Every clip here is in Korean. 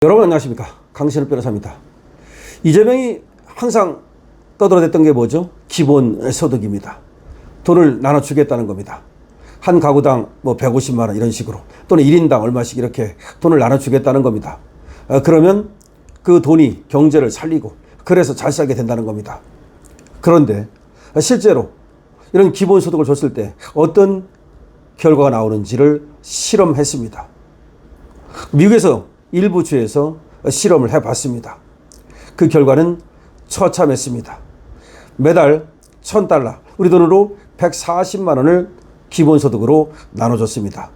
여러분 안녕하십니까, 강신업 변호사입니다. 이재명이 항상 떠들어댔던 게 뭐죠? 기본소득입니다. 돈을 나눠주겠다는 겁니다. 한 가구당 뭐 150만 원 이런 식으로, 또는 1인당 얼마씩 이렇게 돈을 나눠주겠다는 겁니다. 그러면 그 돈이 경제를 살리고 그래서 잘 살게 된다는 겁니다. 그런데 실제로 이런 기본소득을 줬을 때 어떤 결과가 나오는지를 실험했습니다. 미국에서 일부 주에서 실험을 해봤습니다. 그 결과는 처참했습니다. 매달 $1,000, 우리 돈으로 140만 원을 기본소득으로 나눠줬습니다.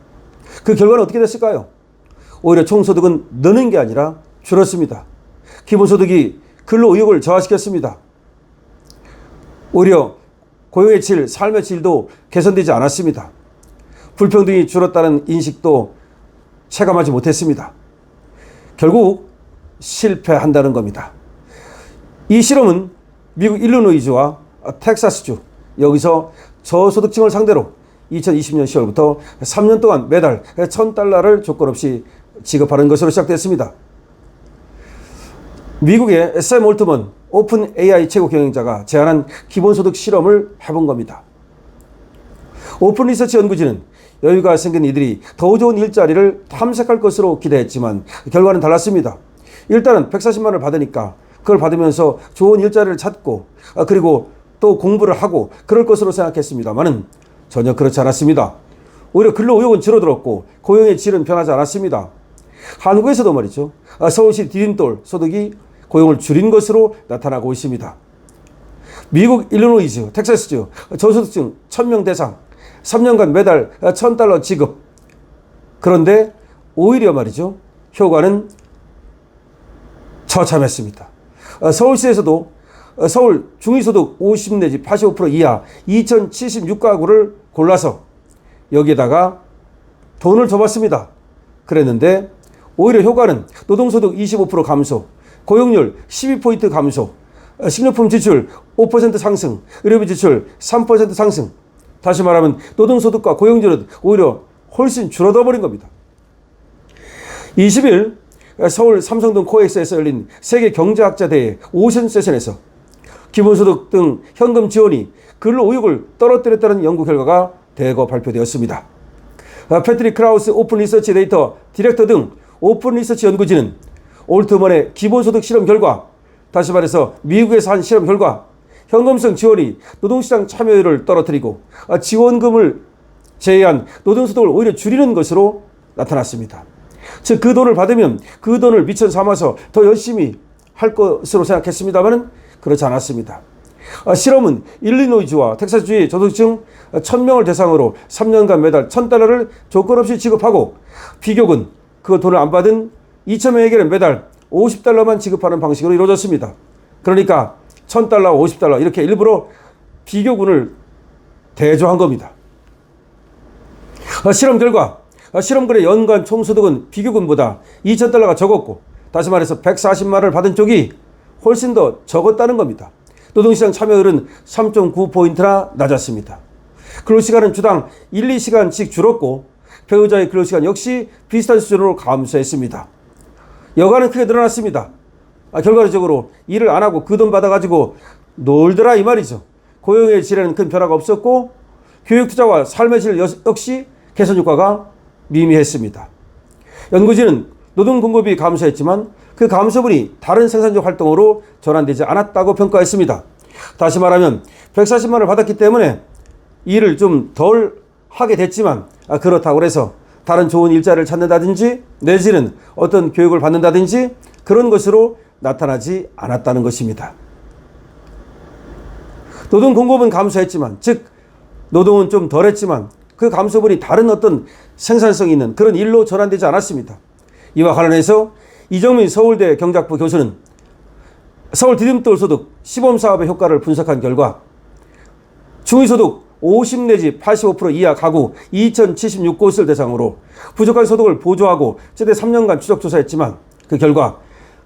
그 결과는 어떻게 됐을까요? 오히려 총소득은 느는 게 아니라 줄었습니다. 기본소득이 근로의욕을 저하시켰습니다. 오히려 고용의 질, 삶의 질도 개선되지 않았습니다. 불평등이 줄었다는 인식도 체감하지 못했습니다. 결국 실패한다는 겁니다. 이 실험은 미국 일리노이주와 텍사스주, 여기서 저소득층을 상대로 2020년 10월부터 3년 동안 매달 $1,000를 조건 없이 지급하는 것으로 시작됐습니다. 미국의 샘 올트먼 오픈 AI 최고 경영자가 제안한 기본소득 실험을 해본 겁니다. 오픈 리서치 연구진은 여유가 생긴 이들이 더 좋은 일자리를 탐색할 것으로 기대했지만 결과는 달랐습니다. 일단은 140만 원을 받으니까 그걸 받으면서 좋은 일자리를 찾고 그리고 또 공부를 하고 그럴 것으로 생각했습니다만은 전혀 그렇지 않았습니다. 오히려 근로의욕은 줄어들었고 고용의 질은 변하지 않았습니다. 한국에서도 말이죠, 서울시 디딤돌 소득이 고용을 줄인 것으로 나타나고 있습니다. 미국 일리노이주, 텍사스주 저소득층 1,000명 대상 3년간 매달 $1,000 지급. 그런데 오히려 말이죠, 효과는 처참했습니다. 서울시에서도 서울 중위소득 50 내지 85% 이하 2,076가구를 골라서 여기에다가 돈을 줘봤습니다. 그랬는데 오히려 효과는 노동소득 25% 감소, 고용률 12포인트 감소, 식료품 지출 5% 상승, 의료비 지출 3% 상승. 다시 말하면 노동소득과 고용률은 오히려 훨씬 줄어들어 버린 겁니다. 20일 서울 삼성동 코엑스에서 열린 세계경제학자대회 오션 세션에서 기본소득 등 현금 지원이 근로의욕을 떨어뜨렸다는 연구 결과가 대거 발표되었습니다. 패트릭 크라우스 오픈 리서치 데이터 디렉터 등 오픈 리서치 연구진은 올트먼의 기본소득 실험 결과, 다시 말해서 미국에서 한 실험 결과, 현금성 지원이 노동시장 참여율을 떨어뜨리고 지원금을 제외한 노동소득을 오히려 줄이는 것으로 나타났습니다. 즉, 그 돈을 받으면 그 돈을 미천 삼아서 더 열심히 할 것으로 생각했습니다만 그렇지 않았습니다. 실험은 일리노이주와 텍사스주의 저소득층 1,000명을 대상으로 3년간 매달 $1,000를 조건 없이 지급하고 비교군 그 돈을 안 받은 2,000명에게는 매달 $50만 지급하는 방식으로 이루어졌습니다. 그러니까 $1,000, $50 이렇게 일부러 비교군을 대조한 겁니다. 실험 결과, 실험군의 연간 총소득은 비교군보다 $2,000가 적었고, 다시 말해서 140만 원을 받은 쪽이 훨씬 더 적었다는 겁니다. 노동시장 참여율은 3.9포인트나 낮았습니다. 근로시간은 주당 1, 2시간씩 줄었고 배우자의 근로시간 역시 비슷한 수준으로 감소했습니다. 여가는 크게 늘어났습니다. 결과적으로 일을 안 하고 그 돈 받아가지고 놀더라 이 말이죠. 고용의 질에는 큰 변화가 없었고 교육 투자와 삶의 질 역시 개선 효과가 미미했습니다. 연구진은 노동 공급이 감소했지만 그 감소분이 다른 생산적 활동으로 전환되지 않았다고 평가했습니다. 다시 말하면 140만 원을 받았기 때문에 일을 좀 덜 하게 됐지만 그렇다고 해서 다른 좋은 일자리를 찾는다든지 내지는 어떤 교육을 받는다든지 그런 것으로 나타나지 않았다는 것입니다. 노동 공급은 감소했지만, 즉 노동은 좀 덜했지만 그 감소분이 다른 어떤 생산성이 있는 그런 일로 전환되지 않았습니다. 이와 관련해서 이정민 서울대 경제학부 교수는 서울 디딤돌 소득 시범사업의 효과를 분석한 결과 중위소득 50 내지 85% 이하 가구 2,076곳을 대상으로 부족한 소득을 보조하고 최대 3년간 추적 조사했지만 그 결과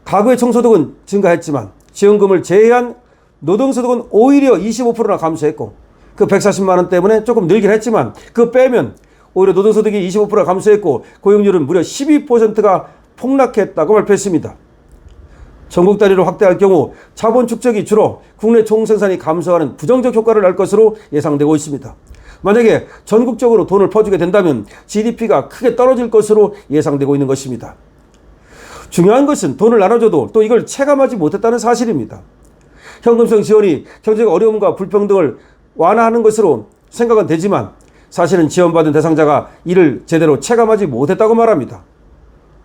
가구의 총소득은 증가했지만 지원금을 제외한 노동소득은 오히려 25%나 감소했고 그 140만 원 때문에 조금 늘긴 했지만 그거 빼면 오히려 노동소득이 25% 감소했고 고용률은 무려 12%가 폭락했다고 발표했습니다. 전국 단위로 확대할 경우 자본 축적이 줄어 국내 총생산이 감소하는 부정적 효과를 날 것으로 예상되고 있습니다. 만약에 전국적으로 돈을 퍼주게 된다면 GDP가 크게 떨어질 것으로 예상되고 있는 것입니다. 중요한 것은 돈을 나눠줘도 또 이걸 체감하지 못했다는 사실입니다. 현금성 지원이 경제적 어려움과 불평등을 완화하는 것으로 생각은 되지만 사실은 지원받은 대상자가 이를 제대로 체감하지 못했다고 말합니다.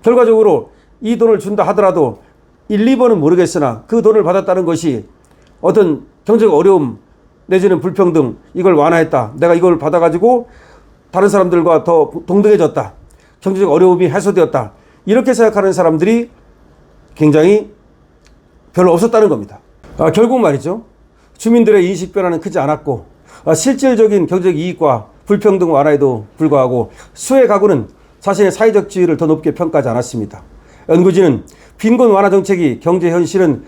결과적으로 이 돈을 준다 하더라도 1, 2번은 모르겠으나 그 돈을 받았다는 것이 어떤 경제적 어려움 내지는 불평등 이걸 완화했다. 내가 이걸 받아가지고 다른 사람들과 더 동등해졌다. 경제적 어려움이 해소되었다. 이렇게 생각하는 사람들이 굉장히 별로 없었다는 겁니다. 결국 말이죠. 주민들의 인식 변화는 크지 않았고 실질적인 경제적 이익과 불평등 완화에도 불구하고 수의 가구는 자신의 사회적 지위를 더 높게 평가하지 않았습니다. 연구진은 빈곤 완화 정책이 경제 현실은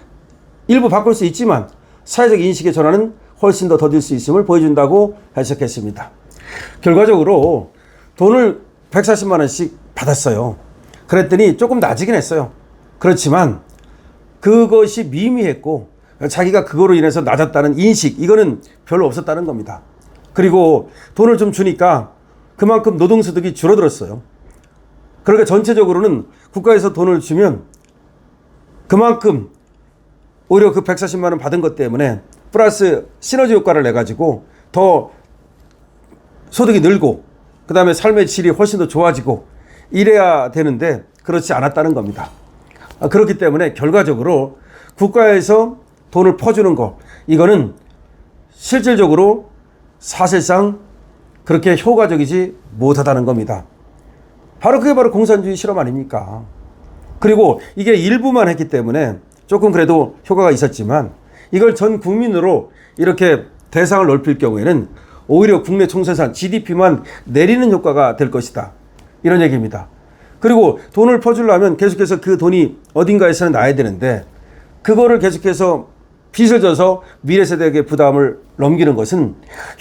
일부 바꿀 수 있지만 사회적 인식의 전환은 훨씬 더 더딜 수 있음을 보여준다고 해석했습니다. 결과적으로 돈을 140만 원씩 받았어요. 그랬더니 조금 낮이긴 했어요. 그렇지만 그것이 미미했고 자기가 그거로 인해서 낮았다는 인식 이거는 별로 없었다는 겁니다. 그리고 돈을 좀 주니까 그만큼 노동소득이 줄어들었어요. 그러니까 전체적으로는 국가에서 돈을 주면 그만큼 오히려 그 140만 원 받은 것 때문에 플러스 시너지 효과를 내가지고 더 소득이 늘고 그 다음에 삶의 질이 훨씬 더 좋아지고 이래야 되는데 그렇지 않았다는 겁니다. 그렇기 때문에 결과적으로 국가에서 돈을 퍼주는 거 이거는 실질적으로 사실상 그렇게 효과적이지 못하다는 겁니다. 그게 바로 공산주의 실험 아닙니까? 그리고 이게 일부만 했기 때문에 조금 그래도 효과가 있었지만 이걸 전 국민으로 이렇게 대상을 넓힐 경우에는 오히려 국내 총생산 GDP만 내리는 효과가 될 것이다. 이런 얘기입니다. 그리고 돈을 퍼주려면 계속해서 그 돈이 어딘가에서는 나야 되는데 그거를 계속해서 빚을 져서 미래 세대에게 부담을 넘기는 것은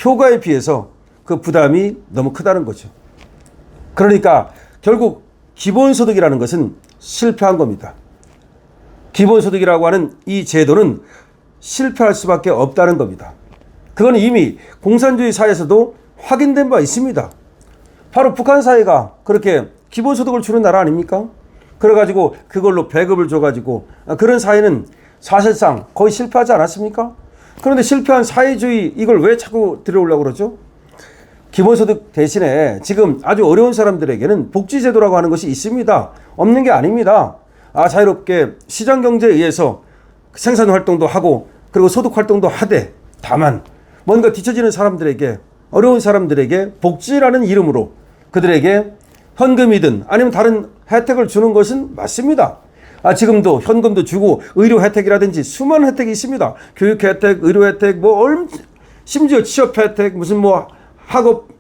효과에 비해서 그 부담이 너무 크다는 거죠. 그러니까 결국 기본소득이라는 것은 실패한 겁니다. 기본소득이라고 하는 이 제도는 실패할 수밖에 없다는 겁니다. 그건 이미 공산주의 사회에서도 확인된 바 있습니다. 바로 북한 사회가 그렇게 기본소득을 주는 나라 아닙니까? 그래가지고 그걸로 배급을 줘가지고 그런 사회는 사실상 거의 실패하지 않았습니까? 그런데 실패한 사회주의 이걸 왜 자꾸 들여오려고 그러죠? 기본소득 대신에 지금 아주 어려운 사람들에게는 복지제도라고 하는 것이 있습니다. 없는 게 아닙니다. 자유롭게 시장경제에 의해서 생산활동도 하고 그리고 소득활동도 하되 다만 뭔가 뒤처지는 사람들에게 어려운 사람들에게 복지라는 이름으로 그들에게 현금이든 아니면 다른 혜택을 주는 것은 맞습니다. 지금도 현금도 주고 의료 혜택이라든지 수많은 혜택이 있습니다. 교육 혜택, 의료 혜택, 심지어 취업 혜택,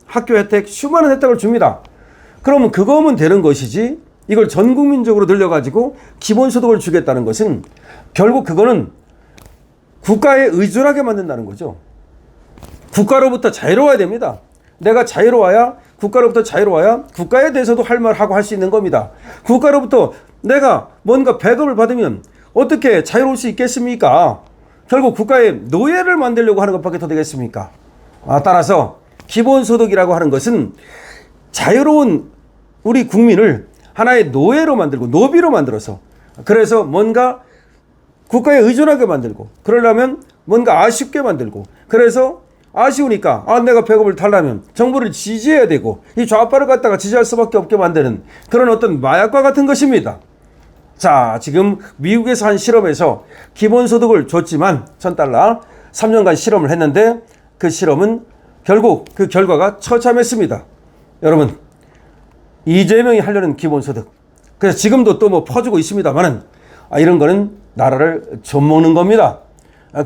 학교 혜택, 수많은 혜택을 줍니다. 그러면 그거면 되는 것이지 이걸 전 국민적으로 늘려가지고 기본소득을 주겠다는 것은 결국 그거는 국가에 의존하게 만든다는 거죠. 국가로부터 자유로워야 됩니다. 내가 자유로워야 국가로부터 자유로워야 국가에 대해서도 할 말하고 할 수 있는 겁니다. 국가로부터 내가 뭔가 배급을 받으면 어떻게 자유로울 수 있겠습니까? 결국 국가의 노예를 만들려고 하는 것밖에 더 되겠습니까? 따라서 기본소득이라고 하는 것은 자유로운 우리 국민을 하나의 노예로 만들고 노비로 만들어서 그래서 뭔가 국가에 의존하게 만들고 그러려면 뭔가 아쉽게 만들고 그래서 아쉬우니까 내가 배급을 달라면 정부를 지지해야 되고 이 좌파를 갖다가 지지할 수밖에 없게 만드는 그런 어떤 마약과 같은 것입니다. 자, 지금 미국에서 한 실험에서 기본소득을 줬지만 $1,000 3년간 실험을 했는데 그 실험은 결국 그 결과가 처참했습니다. 여러분, 이재명이 하려는 기본소득 그래서 지금도 또 퍼주고 있습니다만은 이런 거는 나라를 좀먹는 겁니다.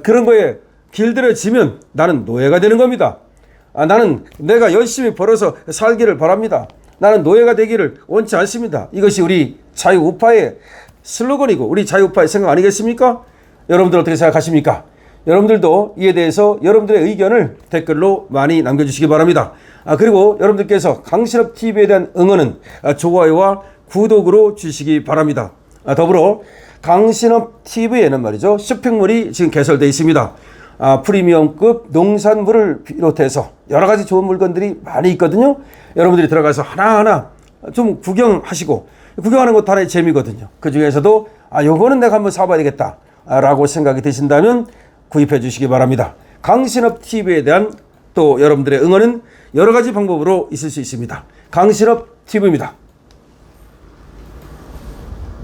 그런 거에 길들여지면 나는 노예가 되는 겁니다. 나는 내가 열심히 벌어서 살기를 바랍니다. 나는 노예가 되기를 원치 않습니다. 이것이 우리 자유우파의 슬로건이고 우리 자유우파의 생각 아니겠습니까? 여러분들 어떻게 생각하십니까? 여러분들도 이에 대해서 여러분들의 의견을 댓글로 많이 남겨주시기 바랍니다. 그리고 여러분들께서 강신업 TV에 대한 응원은 좋아요와 구독으로 주시기 바랍니다. 더불어 강신업 TV에는 말이죠, 쇼핑몰이 지금 개설되어 있습니다. 프리미엄급 농산물을 비롯해서 여러 가지 좋은 물건들이 많이 있거든요. 여러분들이 들어가서 하나하나 좀 구경하시고, 구경하는 것도 하나의 재미거든요. 그 중에서도 요거는 내가 한번 사봐야 되겠다 라고 생각이 드신다면 구입해 주시기 바랍니다. 강신업 TV에 대한 또 여러분들의 응원은 여러 가지 방법으로 있을 수 있습니다. 강신업 TV입니다.